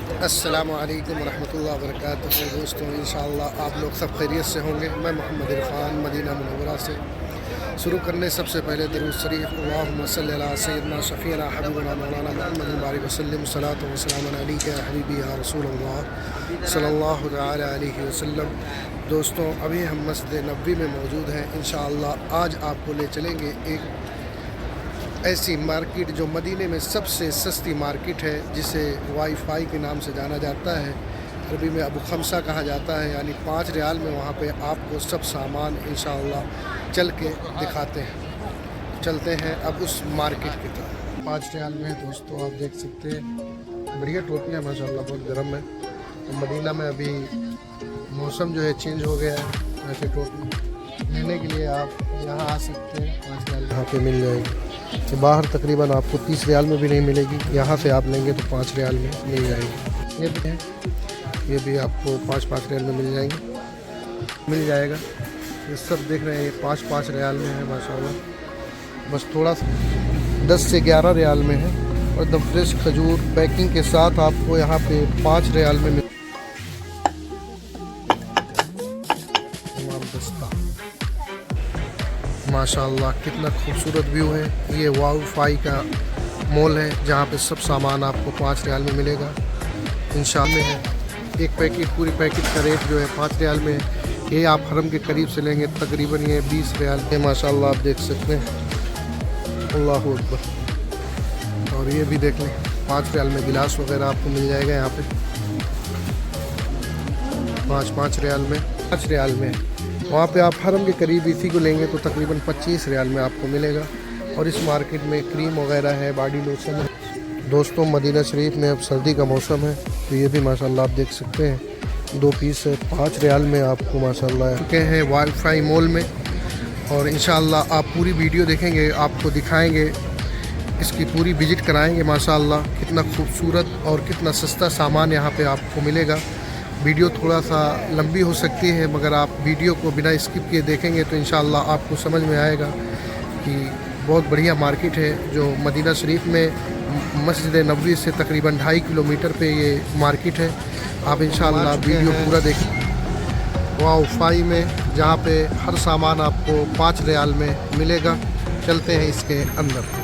अस्सलामु अलैकुम रहमतुल्लाहि व बरकातुहू। दोस्तों, इंशाअल्लाह आप लोग सब खैरियत से होंगे। मैं मोहम्मद इरफान मदीना मुनव्वरा से शुरू करने सबसे पहले दरूद शरीफ अल्लाहुम्मा सल्लि अला सय्यिदना शफ़ीना हबीबना मौलाना मुहम्मद बारिक वसल्लम सलातो व सलामुन अलैका या हबीबी या रसूलल्लाह सल्लल्लाहु तआला अलैहि वसल्लम। दोस्तों, अभी हम मस्जिद नबवी में मौजूद हैं। इंशाअल्लाह आज आपको ले चलेंगे एक ऐसी मार्केट जो मदीने में सबसे सस्ती मार्केट है, जिसे वाईफाई के नाम से जाना जाता है। अरबी में अबू खमसा कहा जाता है, यानी 5 रियाल में वहाँ पे आपको सब सामान इंशाअल्लाह चल के दिखाते हैं। चलते हैं अब उस मार्केट की तरफ। 5 रियाल में है दोस्तों, आप देख सकते हैं बढ़िया टोपियाँ माशाल्लाह, बहुत गर्म है। तो मदीना में अभी मौसम जो है चेंज हो गया है, ऐसे टोपी लेने के लिए आप यहाँ आ सकते हैं। 5 रियाल यहाँ पे मिल जाएगी। तो बाहर तकरीबन आपको 30 रियाल में भी नहीं मिलेगी, यहाँ से आप लेंगे तो 5 रियाल में मिल जाएगी। ये भी है, ये भी आपको 5-5 रियाल में मिल जाएगा। ये सब देख रहे हैं, ये 5-5 रियाल में है माशाल्लाह। बस थोड़ा सा 10 से 11 रियाल में है और एकदम फ्रेश खजूर पैकिंग के साथ आपको यहाँ पे 5 रियाल में माशाल्लाह। कितना खूबसूरत व्यू है। ये वाईफाई का मॉल है, जहाँ पे सब सामान आपको 5 रियाल में मिलेगा इंशाअल्लाह है। एक पैकेट, पूरी पैकेट का रेट जो है 5 रियाल में है। ये आप हरम के करीब से लेंगे तकरीबन ये 20 रियाल है माशाल्लाह। आप देख सकते हैं, अल्लाहु अकबर। और ये भी देख लें, 5 रियाल में गिलास वगैरह आपको मिल जाएगा यहाँ पे 5-5 रियाल में। 5 रियाल में वहाँ पे आप हरम के करीब इसी को लेंगे तो तकरीबन 25 रियाल में आपको मिलेगा। और इस मार्केट में क्रीम वगैरह है, बॉडी लोशन है। दोस्तों, मदीना शरीफ में अब सर्दी का मौसम है, तो ये भी माशाल्लाह आप देख सकते हैं 2 पीस है 5 रियाल में आपको माशाल्लाह चुके हैं वाईफाई मॉल में। और इंशाअल्लाह आप पूरी वीडियो देखेंगे, आपको दिखाएंगे, इसकी पूरी विज़िट कराएंगे माशाल्लाह। कितना खूबसूरत और कितना सस्ता सामान यहाँ पे आपको मिलेगा। वीडियो थोड़ा सा लंबी हो सकती है, मगर आप वीडियो को बिना स्किप किए देखेंगे तो इंशाअल्लाह आपको समझ में आएगा कि बहुत बढ़िया मार्केट है, जो मदीना शरीफ में मस्जिद नबवी से तकरीबन 2.5 किलोमीटर पे ये मार्केट है। आप इंशाअल्लाह वीडियो पूरा देखें। वाईफाई में जहाँ पे हर सामान आपको 5 रियाल में मिलेगा। चलते हैं इसके अंदर।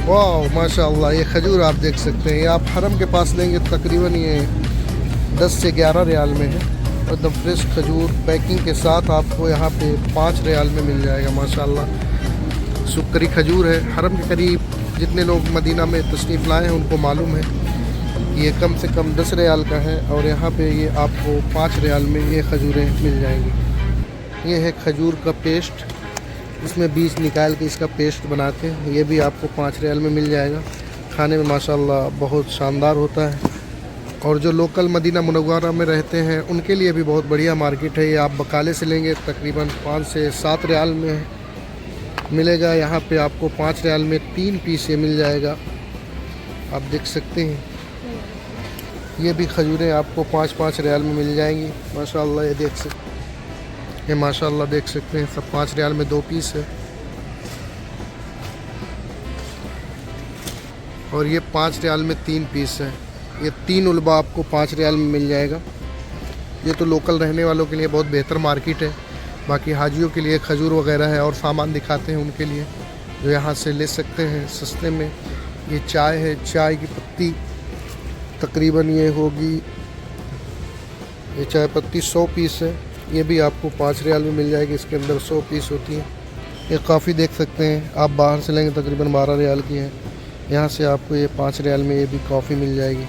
वाह माशाल्लाह, ये खजूर आप देख सकते हैं। ये आप हरम के पास लेंगे तकरीबन ये 10 से 11 रियाल में है। और एकदम फ्रेश खजूर पैकिंग के साथ आपको यहाँ पे 5 रियाल में मिल जाएगा माशाल्लाह। सुकरी खजूर है। हरम के करीब जितने लोग मदीना में तशरीफ़ लाए हैं उनको मालूम है, ये कम से कम 10 रियाल का है। और यहाँ पे ये आपको 5 रियाल में ये खजूरें मिल जाएंगी। ये है खजूर का पेस्ट, इसमें बीज निकाल के इसका पेस्ट बनाते हैं। ये भी आपको 5 रियाल में मिल जाएगा। खाने में माशाल्लाह बहुत शानदार होता है। और जो लोकल मदीना मुनव्वरा में रहते हैं उनके लिए भी बहुत बढ़िया मार्केट है। ये आप बकाले से लेंगे तकरीबन 5 से 7 रियाल में मिलेगा। यहाँ पे आपको 5 रियाल में 3 पीस ये मिल जाएगा। आप देख सकते हैं, ये भी खजूरें आपको 5-5 रियाल में मिल जाएंगी माशाल्लाह। ये देख सकते हैं, ये माशाल्लाह देख सकते हैं, सब 5 रियाल में 2 पीस है। और ये 5 रियाल में 3 पीस है। ये 3 उल्बा आपको 5 रियाल में मिल जाएगा। ये तो लोकल रहने वालों के लिए बहुत बेहतर मार्केट है। बाकी हाजियों के लिए खजूर वगैरह है और सामान दिखाते हैं उनके लिए, जो यहाँ से ले सकते हैं सस्ते में। ये चाय है, चाय की पत्ती तकरीबन ये होगी, ये चाय पत्ती 100 पीस है। ये भी आपको 5 रियाल में मिल जाएगी। इसके अंदर 100 पीस होती है। ये कॉफ़ी देख सकते हैं, आप बाहर से लेंगे तकरीबन 12 रियाल की है। यहाँ से आपको ये 5 रियाल में ये भी कॉफ़ी मिल जाएगी।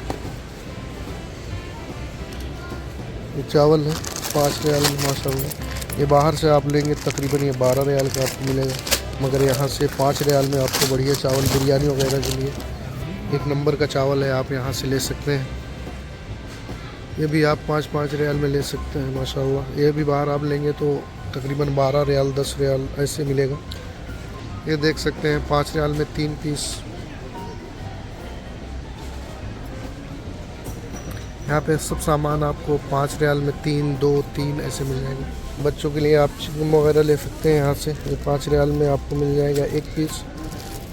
ये चावल है 5 रियाल में माशाल्लाह। ये बाहर से आप लेंगे तकरीबन ये 12 रियाल का आपको मिलेगा, मगर यहाँ से 5 रियाल में आपको बढ़िया चावल बिरयानी वगैरह के लिए एक नंबर का चावल है, आप यहाँ से ले सकते हैं। ये भी आप 5-5 रियाल में ले सकते हैं माशाल्लाह। ये भी बाहर आप लेंगे तो तकरीबन 12 रियाल 10 रियाल ऐसे मिलेगा। ये देख सकते हैं 5 रियाल में 3 पीस। यहाँ पे सब सामान आपको 5 रियाल में 3 ऐसे मिल जाएगा। बच्चों के लिए आप चिकन वगैरह ले सकते हैं यहाँ से। ये 5 रियाल में आपको मिल जाएगा 1 पीस।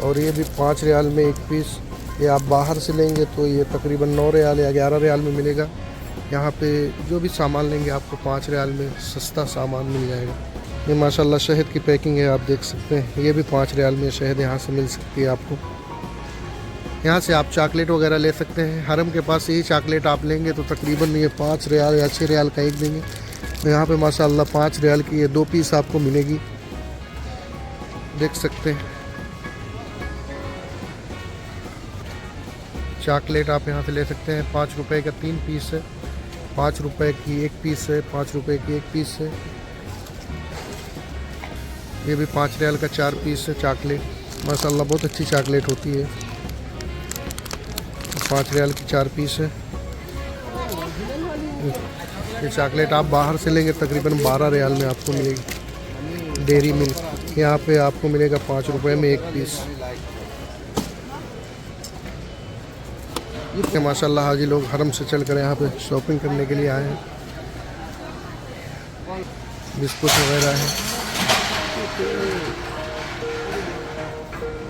और ये भी 5 रियाल में 1 पीस। ये आप बाहर से लेंगे तो ये तकरीबन 9 रियाल या 11 रियाल में मिलेगा। यहाँ पे जो भी सामान लेंगे आपको 5 रियाल में सस्ता सामान मिल जाएगा। ये माशाल्लाह शहद की पैकिंग है, आप देख सकते हैं। ये भी 5 रियाल में शहद यहाँ से मिल सकती है आपको। यहाँ से आप चॉकलेट वगैरह ले सकते हैं। हरम के पास यही चॉकलेट आप लेंगे तो तकरीबन ये 5 रियाल या 6 रियाल का एक देंगे। तो यहाँ पे माशाल्लाह 5 रियाल की ये 2 पीस आपको मिलेगी, देख सकते हैं। चॉकलेट आप यहाँ से ले सकते हैं। 5 रुपए का 3 पीस है, 5 रुपए की 1 पीस है, 5 रुपए की 1 पीस है। ये भी 5 रियाल का 4 पीस है चॉकलेट। माशाल्लाह बहुत अच्छी चॉकलेट होती है। 5 रियाल की 4 पीस है। ये चॉकलेट आप बाहर से लेंगे तकरीबन 12 रियाल में आपको मिलेगी। डेयरी मिल्क यहाँ पे आपको मिलेगा 5 रुपए में 1 पीस। ये माशाल्लाह हाजी लोग हरम से चलकर यहाँ पे शॉपिंग करने के लिए आए हैं। बिस्कुट वगैरह है।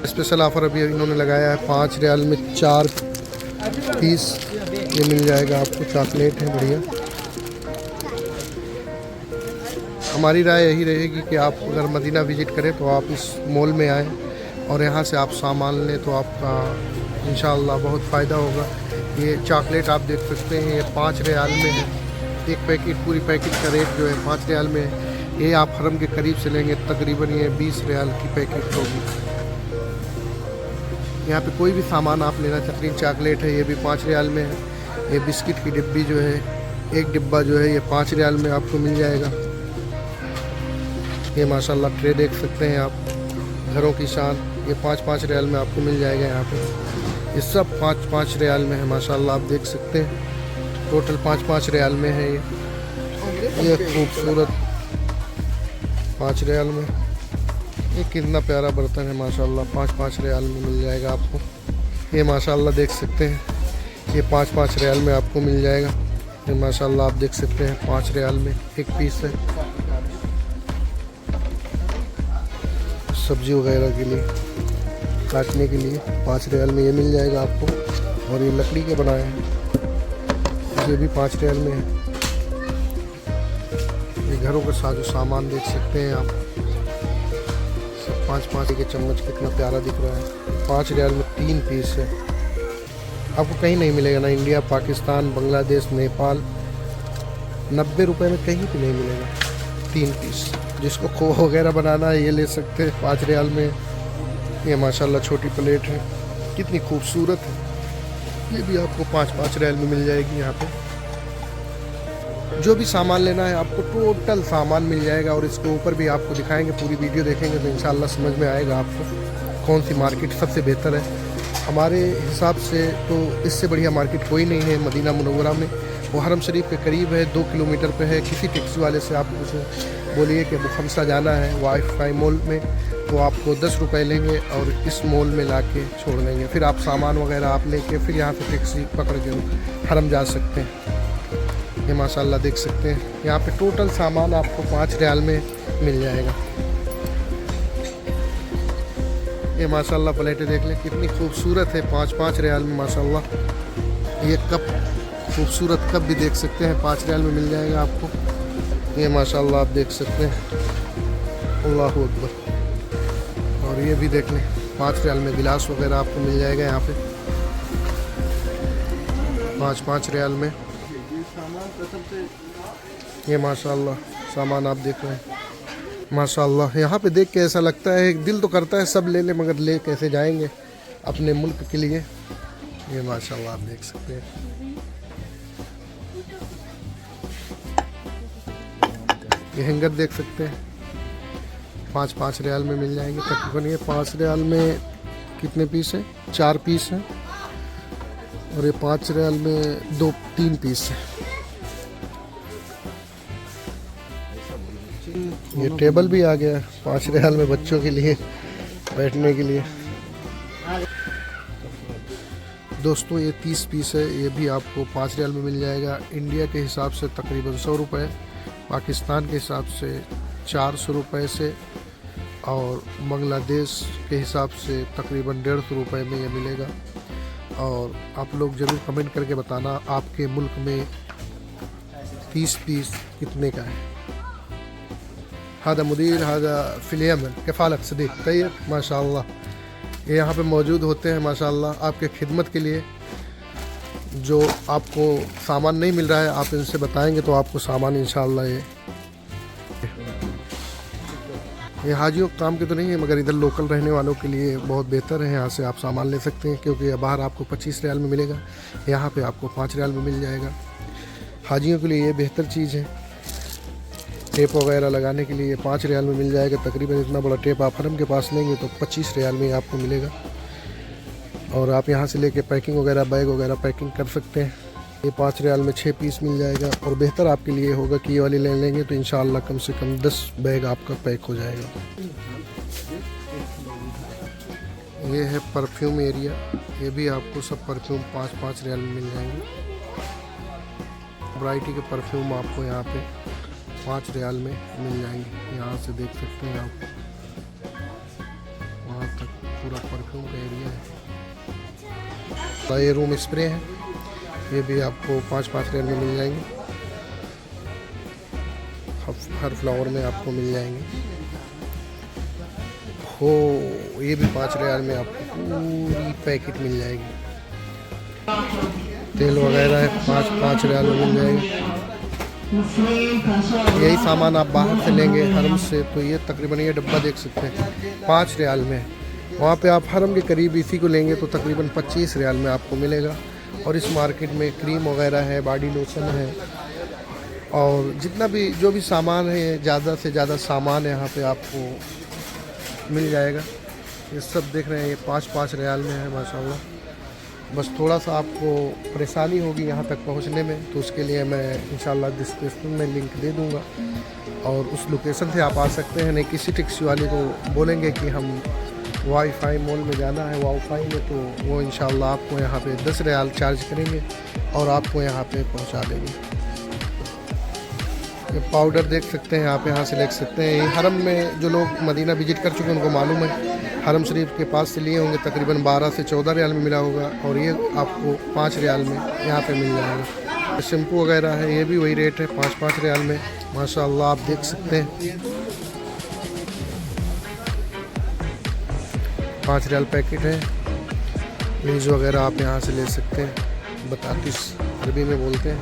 स्पेशल ऑफ़र अभी इन्होंने लगाया है, 5 रियाल में 4 पीस ये मिल जाएगा आपको। चॉकलेट है बढ़िया। हमारी राय यही रहेगी कि आप अगर मदीना विज़िट करें तो आप इस मॉल में आएँ और यहाँ से आप सामान लें तो आपका इंशाअल्लाह बहुत फ़ायदा होगा। ये चॉकलेट आप देख सकते हैं, ये 5 रियाल में है। एक पैकेट, पूरी पैकेट का रेट जो है 5 रियाल में है। ये आप हरम के करीब से लेंगे तकरीबन ये 20 रियाल की पैकेट होगी। यहाँ पे कोई भी सामान आप लेना चाहते हैं। चॉकलेट है, ये भी 5 रियाल में है। ये बिस्किट की डिब्बी जो है, एक डिब्बा जो है ये 5 रियाल में आपको मिल जाएगा। ये माशाल्लाह ट्रे देख सकते हैं आप, घरों की शान। ये 5-5 रियाल में आपको मिल जाएगा। यहाँ पे ये सब 5-5 रियाल में है माशाल्लाह, आप देख सकते हैं। टोटल 5-5 रियाल में है ये खूबसूरत 5 रियाल में। ये कितना प्यारा बर्तन है माशाल्लाह, 5-5 रियाल में मिल जाएगा आपको। ये माशाल्लाह देख सकते हैं, ये 5-5 रियाल में आपको मिल जाएगा। ये माशाल्लाह आप देख सकते हैं 5 रियाल में 1 पीस है। सब्जी वगैरह के लिए, काटने के लिए 5 रियाल में ये मिल जाएगा आपको। और ये लकड़ी के बनाए हैं, ये भी 5 रियाल में है। ये घरों का साजो सामान देख सकते हैं आप, सब 5-5 के चम्मच, कितना प्यारा दिख रहा है। 5 रियाल में 3 पीस है। आपको कहीं नहीं मिलेगा, ना इंडिया, पाकिस्तान, बांग्लादेश, नेपाल, 90 रुपए में कहीं भी नहीं मिलेगा 3 पीस। जिसको खोआ वगैरह बनाना है ये ले सकते हैं 5 रियाल में। ये माशाल्लाह छोटी प्लेट है, कितनी खूबसूरत है। ये भी आपको 5-5 रियाल में मिल जाएगी। यहाँ पे जो भी सामान लेना है आपको टोटल सामान मिल जाएगा। और इसके ऊपर भी आपको दिखाएंगे, पूरी वीडियो देखेंगे तो इंशाल्लाह समझ में आएगा आपको कौन सी मार्केट सबसे बेहतर है। हमारे हिसाब से तो इससे बढ़िया मार्केट कोई नहीं है मदीना मुनव्वरा में। वो हरम शरीफ के करीब है, 2 किलोमीटर पे है। किसी टैक्सी वाले से आप उसे बोलिए कि बुखमसा जाना है वाईफाई मॉल में, तो आपको 10 रुपये लेंगे और इस मॉल में ला के छोड़ देंगे। फिर आप सामान वगैरह आप लेके फिर यहाँ से टैक्सी पकड़ के हरम जा सकते हैं। ये माशाल्लाह देख सकते हैं, यहाँ पे टोटल सामान आपको 5 रियाल में मिल जाएगा। ये माशाल्लाह प्लेटें देख लें कितनी खूबसूरत है, 5-5 रियाल में माशाल्लाह। ये कप, खूबसूरत कप भी देख सकते हैं, 5 रियाल में मिल जाएगा आपको। ये माशाल्लाह आप देख सकते हैं, अल्लाहु अकबर। और ये भी देख लें 5 रियाल में गिलास वगैरह आपको मिल जाएगा यहाँ पे 5-5 रियाल में। ये माशाल्लाह सामान आप देख रहे हैं माशाल्लाह। यहाँ पे देख के ऐसा लगता है, दिल तो करता है सब ले लें, मगर ले कैसे जाएंगे अपने मुल्क के लिए। ये माशाल्लाह आप देख सकते हैं। ये हैंगर देख सकते हैं, 5-5 रियाल में मिल जाएंगे तकरीबन। ये 5 रियाल में कितने पीस है? 4 पीस हैं। और ये 5 रियाल में 2-3 पीस है। ये टेबल भी आ गया 5 रियाल में बच्चों के लिए बैठने के लिए। दोस्तों ये 30 पीस है, ये भी आपको 5 रियाल में मिल जाएगा। इंडिया के हिसाब से तकरीबन 100 रुपये, पाकिस्तान के हिसाब से 400 रुपये से, और बांग्लादेश के हिसाब से तकरीबन 150 रुपये में ये मिलेगा। और आप लोग ज़रूर कमेंट करके बताना आपके मुल्क में 30 पीस कितने का है। हादा मुदीर हादा फिलियमन कफ़ालक सदीक तैयब माशाअल्लाह, ये यहाँ पे मौजूद होते हैं माशाअल्लाह आपके खिदमत के लिए। जो आपको सामान नहीं मिल रहा है आप इनसे बताएंगे तो आपको सामान इंशाअल्लाह ये हाजियों काम के तो नहीं है, मगर इधर लोकल रहने वालों के लिए बहुत बेहतर है। यहाँ से आप सामान ले सकते हैं, क्योंकि बाहर आपको 25 रियाल में मिलेगा, यहाँ पे आपको 5 रियाल में मिल जाएगा। हाजियों के लिए ये बेहतर चीज़ है। टेप वगैरह लगाने के लिए 5 रियाल में मिल जाएगा। तकरीबन इतना बड़ा टेप आप हरम के पास लेंगे तो 25 रियाल में आपको मिलेगा। और आप यहाँ से लेके पैकिंग वगैरह बैग वगैरह पैकिंग कर सकते हैं। ये 5 रियाल में 6 पीस मिल जाएगा। और बेहतर आपके लिए होगा कि ये वाली ले लेंगे तो इंशाअल्लाह कम से कम 10 बैग आपका पैक हो जाएगा। ये है परफ्यूम एरिया, ये भी आपको सब परफ्यूम 5-5 रियाल में मिल जाएंगे। वैरायटी के परफ्यूम आपको यहाँ पे 5 रियाल में मिल जाएंगे। यहाँ से देख सकते हैं आप, वहाँ तक पूरा परफ्यूम का एरिया है। ये रूम स्प्रे है, ये भी आपको 5-5 रियाल में मिल जाएंगे। हर फ्लावर में आपको मिल जाएंगे। हो ये भी 5 रियाल में आपको पूरी पैकेट मिल जाएगी। तेल वगैरह है 5-5 रियाल में मिल जाएंगे। यही सामान आप बाहर से लेंगे हरम से तो ये तकरीबन ये डब्बा देख सकते हैं 5 रियाल में। वहाँ पे आप हरम के करीब इसी को लेंगे तो तकरीबन 25 रियाल में आपको मिलेगा। और इस मार्केट में क्रीम वगैरह है, बॉडी लोशन है, और जितना भी जो भी सामान है, ज़्यादा से ज़्यादा सामान यहाँ पे आपको मिल जाएगा। ये सब देख रहे हैं ये 5-5 रियाल में है माशाल्लाह। बस थोड़ा सा आपको परेशानी होगी यहाँ तक पहुँचने में, तो उसके लिए मैं इंशाल्लाह डिस्क्रिप्शन में लिंक दे दूँगा और उस लोकेशन से आप आ सकते हैं। नहीं किसी टैक्सी वाले को बोलेंगे कि हम वाईफाई मॉल में जाना है वाईफाई में, तो वो इंशाल्लाह आपको यहाँ पे 10 रियाल चार्ज करेंगे और आपको यहाँ पे पहुँचा देंगे। ये पाउडर देख सकते हैं आप, यहाँ से ले सकते हैं। ये हरम में जो लोग मदीना विजिट कर चुके हैं उनको मालूम है, हरम शरीफ के पास से लिए होंगे तकरीबन 12 से 14 रियाल में मिला होगा, और ये आपको 5 रियाल में यहाँ पे मिल जाएगा। शैम्पू वगैरह है, ये भी वही रेट है 5-5 रियाल में माशाल्लाह। आप देख सकते हैं 5 रियाल पैकेट है। लीज वगैरह आप यहाँ से ले सकते हैं, बतातीस अरबी में बोलते हैं।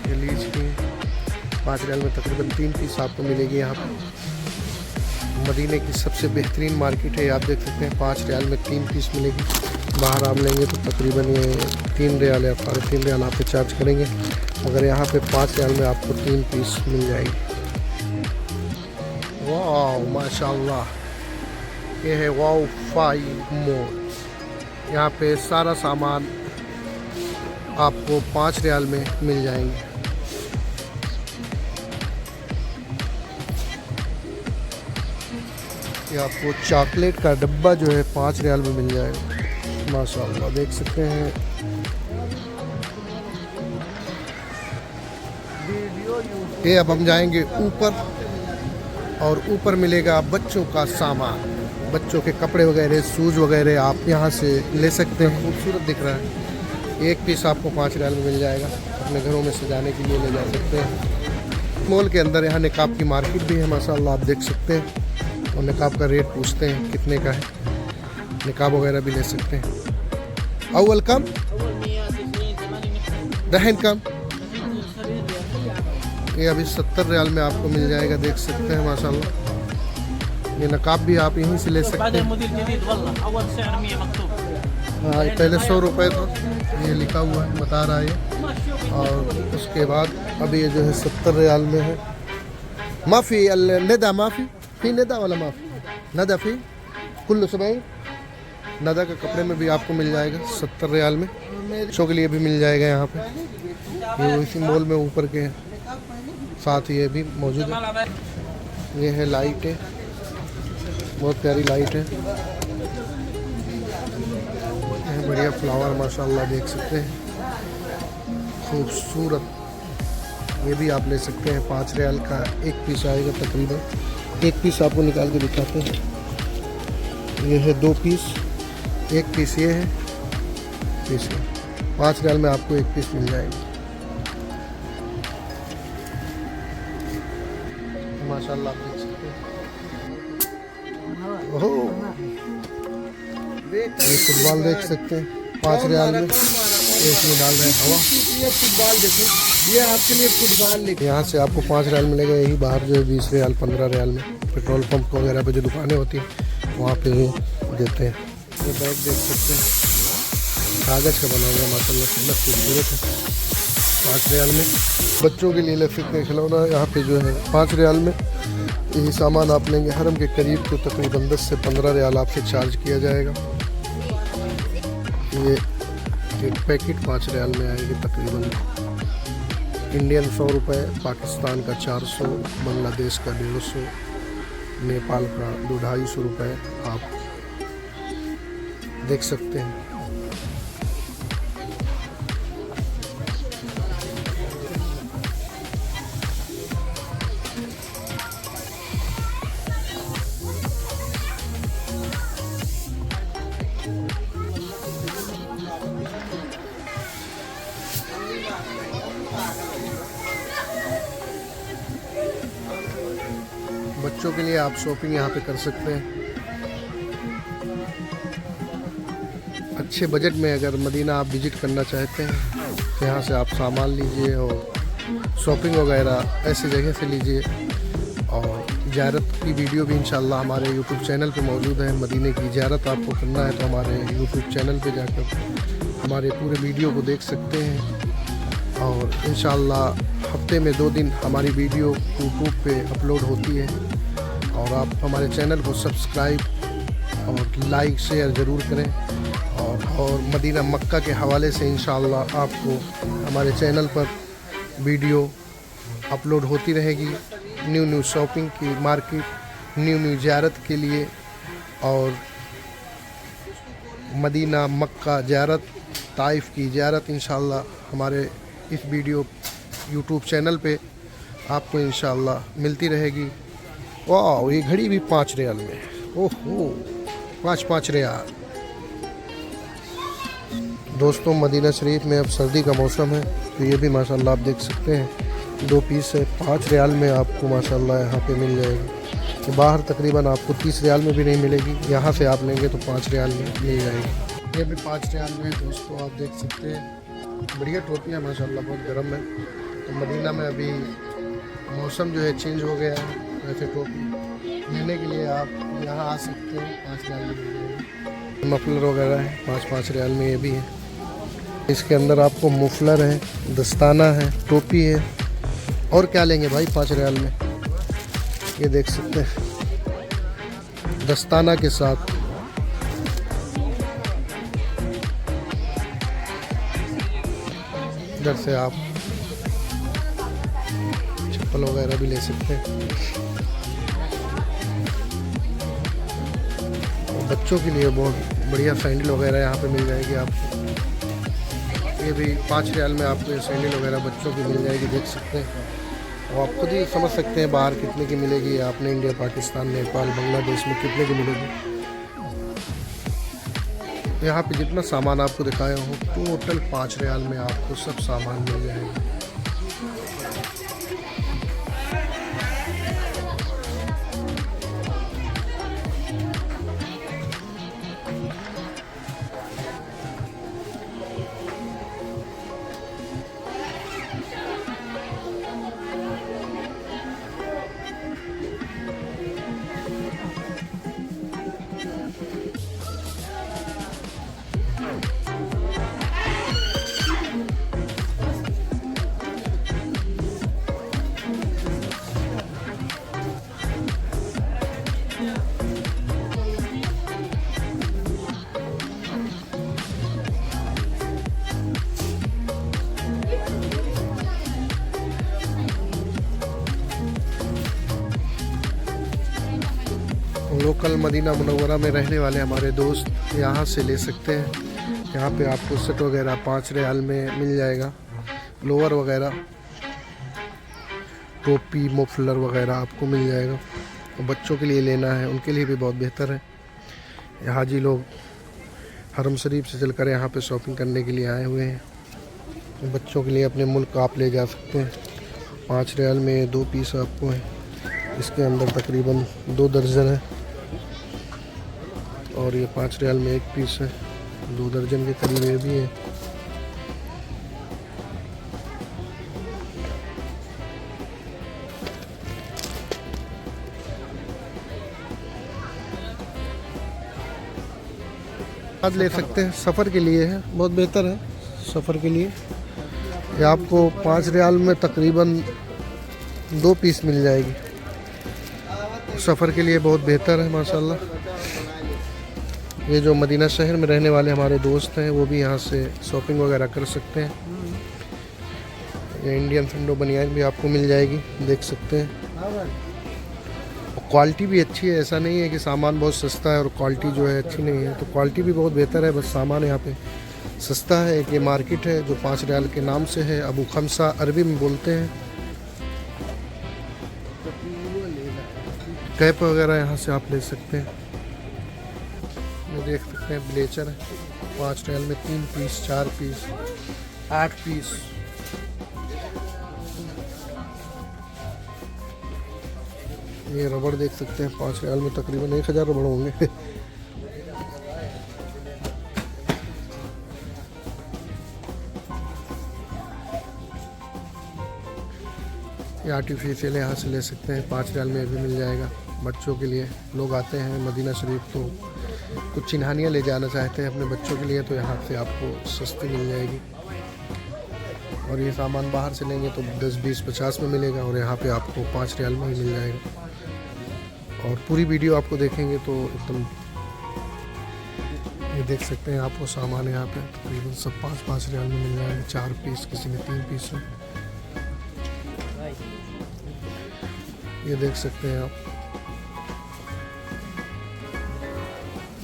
ये लीज की 5 रियाल में तकरीबन 3 पीस आपको मिलेगी। यहाँ पर मदीने की सबसे बेहतरीन मार्केट है, आप देख सकते हैं 5 रियाल में 3 पीस मिलेगी। बाहर आप लेंगे तो तकरीबन ये 3 रियाल या 3.5 रियाल आप पे चार्ज करेंगे, मगर यहाँ पे 5 रियाल में आपको 3 पीस मिल जाएगी। वाह माशाल्लाह, ये है वाईफाई मॉल। यहाँ पे सारा सामान आपको 5 रियाल में मिल जाएंगे। ये आपको चॉकलेट का डब्बा जो है 5 रियाल में मिल जाएगा माशाल्लाह, देख सकते हैं। ये अब हम जाएंगे ऊपर, और ऊपर मिलेगा बच्चों का सामान, बच्चों के कपड़े वगैरह, शूज़ वगैरह आप यहाँ से ले सकते हैं। खूबसूरत दिख रहा है। एक पीस आपको 5 रियाल में मिल जाएगा, अपने घरों में सजाने के लिए ले जा सकते हैं। मॉल के अंदर यहाँ निकाब की मार्केट भी है माशाल्लाह, आप देख सकते हैं। और निकाब का रेट पूछते हैं कितने का है, निकाब वगैरह भी ले सकते हैं। अव्वल कम दहन कम, ये अभी 70 रियाल में आपको मिल जाएगा, देख सकते हैं माशाल्लाह। ये नकाब भी आप यहीं से ले सकते हैं। हाँ पहले 100 रुपये था, ये लिखा हुआ है बता रहा है। और उसके बाद अभी ये जो है 70 रियाल में है। माफ़ी नदा, माफ़ी फी नदा वाला, माफ़ी नदा फी कुल्लू सबई नदा का कपड़े में भी आपको मिल जाएगा 70 रियाल में। बच्चों के लिए भी मिल जाएगा यहाँ पे, ये इसी मॉल में ऊपर के साथ ये भी मौजूद है। ये है लाइट है, बहुत प्यारी लाइट है, बढ़िया फ्लावर माशाल्लाह देख सकते हैं, खूबसूरत। ये भी आप ले सकते हैं 5 रियाल का 1 पीस आएगा तकरीबन। 1 पीस आपको निकाल के दिखाते हैं। ये है 2 पीस एक पीस ये है, पीस ये 5 रियाल में आपको एक पीस मिल जाएगी। माशाल्लाह आप देख सकते हैं। ओह, ये फुटबॉल देख सकते हैं 5 रियाल में, इसमें डाल रहे हैं हवा। ये फुटबॉल देखो, ये आपके लिए फुटबॉल लेके यहाँ से आपको 5 रियाल मिलेगा। यही बाहर जो है 20 रियाल 15 रियाल में पेट्रोल पंप वगैरह पे जो दुकानें होती हैं वहाँ पे देते हैं। ये बैग देख सकते हैं, कागज़ का बना हुआ, माशाल्लाह कितना खूबसूरत है। 5 रियाल में बच्चों के लिए इलेक्ट्रिक का खिलौना यहाँ पे जो है 5 रियाल में। यही सामान आप लेंगे हरम के करीब तो तकरीबन 10 से 15 रियाल आपसे चार्ज किया जाएगा। ये एक पैकेट 5 रियाल में आएगी तकरीबन। इंडियन 100 रुपये, पाकिस्तान का 400, बांग्लादेश का 150, नेपाल का 200-250 रुपये आप देख सकते हैं। बच्चों के लिए आप शॉपिंग यहाँ पे कर सकते हैं अच्छे बजट में। अगर मदीना आप विज़िट करना चाहते हैं तो यहाँ से आप सामान लीजिए और शॉपिंग वगैरह ऐसी जगह से लीजिए। और ज़ियारत की वीडियो भी इंशाल्लाह हमारे यूट्यूब चैनल पे मौजूद है। मदीने की ज़ियारत आपको करना है तो हमारे यूट्यूब चैनल पे जाकर हमारे पूरे वीडियो को देख सकते हैं। और इंशाल्लाह हफ्ते में 2 दिन हमारी वीडियो यूट्यूब पे अपलोड होती है। और आप हमारे चैनल को सब्सक्राइब और लाइक शेयर ज़रूर करें। और मदीना मक्का के हवाले से इंशाअल्लाह आपको हमारे चैनल पर वीडियो अपलोड होती रहेगी। न्यू शॉपिंग की मार्केट, न्यू ज़ियारत के लिए और मदीना मक्का ज़ियारत, ताइफ की ज़ियारत इंशाअल्लाह हमारे इस वीडियो यूट्यूब चैनल पे आपको इंशाअल्लाह मिलती रहेगी। वाह, ये घड़ी भी 5 रियाल में, ओहो 5 रियाल। दोस्तों मदीना शरीफ में अब सर्दी का मौसम है तो ये भी माशाल्लाह आप देख सकते हैं 2 पीस है 5 रियाल में आपको माशाल्लाह यहाँ पे मिल जाएगी। बाहर तकरीबन आपको 30 रियाल में भी नहीं मिलेगी, यहाँ से आप लेंगे तो 5 रियाल में मिल जाएगी। ये भी 5 रियाल में दोस्तों आप देख सकते हैं। बढ़िया टोपियाँ माशाल्लाह, बहुत गर्म है। तो मदीना में अभी मौसम जो है चेंज हो गया है, वैसे टोपी लेने के लिए आप यहाँ आ सकते हैं। 5 रियाल में मिल जाएगी। मफलर वगैरह है 5 रियाल में, ये भी है। इसके अंदर आपको मुफलर है, दस्ताना है, टोपी है। और क्या लेंगे भाई 5 रियाल में, ये देख सकते हैं दस्ताना के साथ। इधर से आप चप्पल वगैरह भी ले सकते हैं। और बच्चों के लिए बहुत बढ़िया सैंडल वगैरह यहाँ पे मिल जाएगी आपको। ये भी 5 रियाल में आपको ये सैंडल वगैरह बच्चों की मिल जाएगी, देख सकते हैं। और आप खुद ही समझ सकते हैं बाहर कितने की मिलेगी, आपने इंडिया, पाकिस्तान, नेपाल, बांग्लादेश में कितने की मिलेगी। यहाँ पे जितना सामान आपको दिखाया हूँ टोटल 5 रियाल में आपको सब सामान मिल जाएगा। लोकल मदीना मुनव्वरा में रहने वाले हमारे दोस्त यहाँ से ले सकते हैं। यहाँ पे आपको सेट वगैरह 5 रियाल में मिल जाएगा। लोअर वगैरह, टोपी, मफलर वगैरह आपको मिल जाएगा। और बच्चों के लिए लेना है उनके लिए भी बहुत बेहतर है। हाजी लोग हरम शरीफ से चलकर यहाँ पे शॉपिंग करने के लिए आए हुए हैं। बच्चों के लिए अपने मुल्क आप ले जा सकते हैं। 5 रियाल में 2 पीस आपको है। इसके अंदर तकरीबन 2 दर्जन है और ये 5 रियाल में 1 पीस है। 2 दर्जन के करीब ये भी है। आज ले सकते हैं, सफ़र के लिए है, बहुत बेहतर है सफ़र के लिए। ये आपको 5 रियाल में तकरीबन 2 पीस मिल जाएगी। सफ़र के लिए बहुत बेहतर है माशाल्लाह। ये जो मदीना शहर में रहने वाले हमारे दोस्त हैं वो भी यहाँ से शॉपिंग वगैरह कर सकते हैं। ये इंडियन फंडो बनियान भी आपको मिल जाएगी, देख सकते हैं। क्वालिटी भी अच्छी है, ऐसा नहीं है कि सामान बहुत सस्ता है और क्वालिटी जो है अच्छी नहीं है। तो क्वालिटी भी बहुत बेहतर है, बस सामान यहाँ पे सस्ता है। एक ये मार्केट है जो 5 रियाल के नाम से है, अबू खमसा अरबी में बोलते हैं। कैप वगैरह यहाँ से आप ले सकते हैं। ये देख सकते हैं ब्लेचर है 5 रियाल में 3 पीस, 4 पीस, 8 पीस। ये रबड़ देख सकते हैं 5 रियाल में तकरीबन 1000 रबड़ होंगे। ये आर्टिफिशियल यहाँ से ले सकते हैं, 5 रियाल में भी मिल जाएगा। बच्चों के लिए लोग आते हैं मदीना शरीफ तो कुछ चिन्हानियाँ ले जाना चाहते हैं अपने बच्चों के लिए, तो यहाँ से आपको सस्ती मिल जाएगी। और ये सामान बाहर से लेंगे तो 10, 20, 50 में मिलेगा और यहाँ पे आपको 5 रियाल में ही मिल जाएगा। और पूरी वीडियो आपको देखेंगे तो एकदम ये देख सकते हैं आपको सामान यहाँ पे तकरीबन सब 5-5 रियाल में मिल जाएंगे। 4 पीस, किसी में 3 पीस है। ये देख सकते हैं आप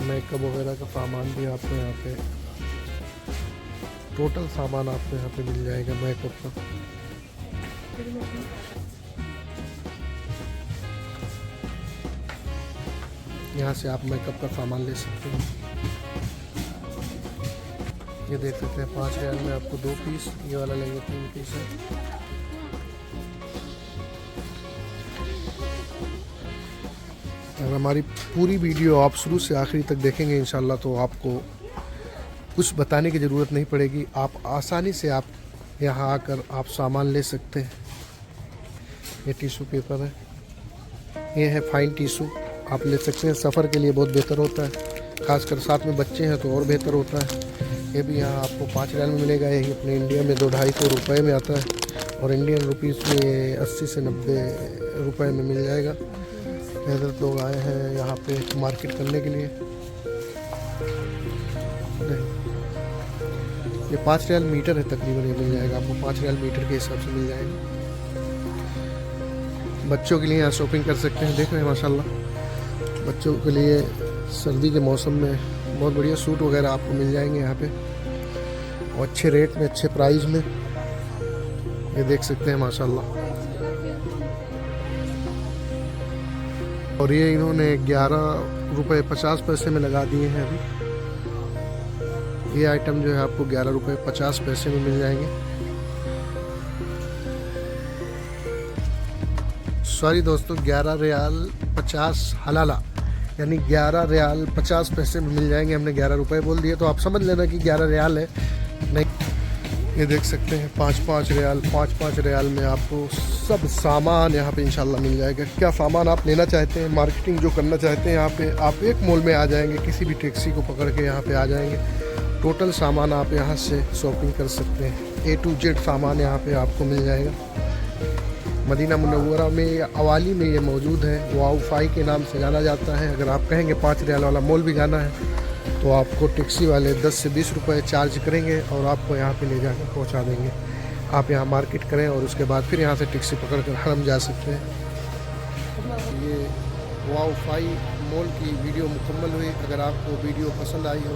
मेकअप वगैरह का सामान भी आपको यहाँ पे, टोटल सामान आपको यहाँ पे मिल जाएगा मेकअप का। यहाँ से आप मेकअप का सामान ले सकते हैं। ये देख सकते हैं 5 रियाल में आपको 2 पीस, ये वाला लेंगे 3 पीस है। अगर हमारी पूरी वीडियो आप शुरू से आखिरी तक देखेंगे इंशाल्लाह तो आपको कुछ बताने की ज़रूरत नहीं पड़ेगी। आप आसानी से आप यहाँ आकर आप सामान ले सकते हैं। ये टिश्यू पेपर है, ये है फाइन टिश्यू, आप ले सकते हैं। सफ़र के लिए बहुत बेहतर होता है, खासकर साथ में बच्चे हैं तो और बेहतर होता है। ये भी यहाँ आपको 5 रियाल में मिलेगा। यही अपने इंडिया में 200-250 रुपये में आता है और इंडियन रुपीज़ में 80 से 90 रुपये में मिल जाएगा। हज़रत लोग आए हैं यहाँ पे मार्केट करने के लिए। ये 5 रियाल मीटर है तकरीबन, ये मिल जाएगा आपको 5 रियाल मीटर के हिसाब से मिल जाएगा। बच्चों के लिए यहाँ शॉपिंग कर सकते हैं। देख रहे हैं माशाल्लाह, बच्चों के लिए सर्दी के मौसम में बहुत बढ़िया सूट वगैरह आपको मिल जाएंगे यहाँ पे और अच्छे रेट में, अच्छे प्राइस में। ये देख सकते हैं माशाल्लाह। और ये इन्होंने 11 रुपये 50 पैसे में लगा दिए हैं अभी। ये आइटम जो है आपको 11 रुपये 50 पैसे में मिल जाएंगे। सॉरी दोस्तों, 11 रियाल 50 हलाला, यानी 11 रियाल 50 पैसे में मिल जाएंगे। हमने 11 रुपये बोल दिए तो आप समझ लेना कि 11 रियाल है। नहीं, ये देख सकते हैं 5-5 रियाल, 5-5 रियाल में आपको सब सामान यहाँ पे इंशाल्लाह मिल जाएगा। क्या सामान आप लेना चाहते हैं, मार्केटिंग जो करना चाहते हैं, यहाँ पे आप एक मॉल में आ जाएंगे, किसी भी टैक्सी को पकड़ के यहाँ पे आ जाएंगे। टोटल सामान आप यहाँ से शॉपिंग कर सकते हैं। A to Z सामान यहाँ पे आपको मिल जाएगा। मदीना मुनव्वरा में अवाली में ये मौजूद है, वाओ फाई के नाम से जाना जाता है। अगर आप कहेंगे 5 रियाल वाला मॉल भी जाना है तो आपको टैक्सी वाले 10 से 20 रुपये चार्ज करेंगे और आपको यहाँ पे ले जाकर पहुँचा देंगे। आप यहाँ मार्केट करें और उसके बाद फिर यहाँ से टैक्सी पकड़ कर हरम जा सकते हैं। ये वाओ फाई मॉल की वीडियो मुकम्मल हुई। अगर आपको वीडियो पसंद आई हो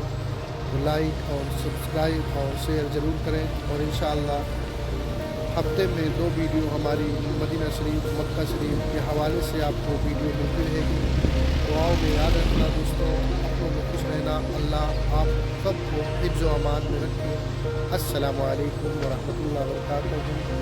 तो लाइक और सब्सक्राइब और शेयर ज़रूर करें। और इंशाअल्लाह हफ्ते में 2 वीडियो हमारी मदीना शरीफ, मक्का शरीफ के हवाले से आपको वीडियो मिलती रहेगी। दुआओं में याद रखना दोस्तों, अपनों में खुश रहना। अल्लाह आप सबको हिफ्ज़ व अमान में रखिए। अस्सलामु अलैकुम व रहमतुल्लाहि व बरकातुहू।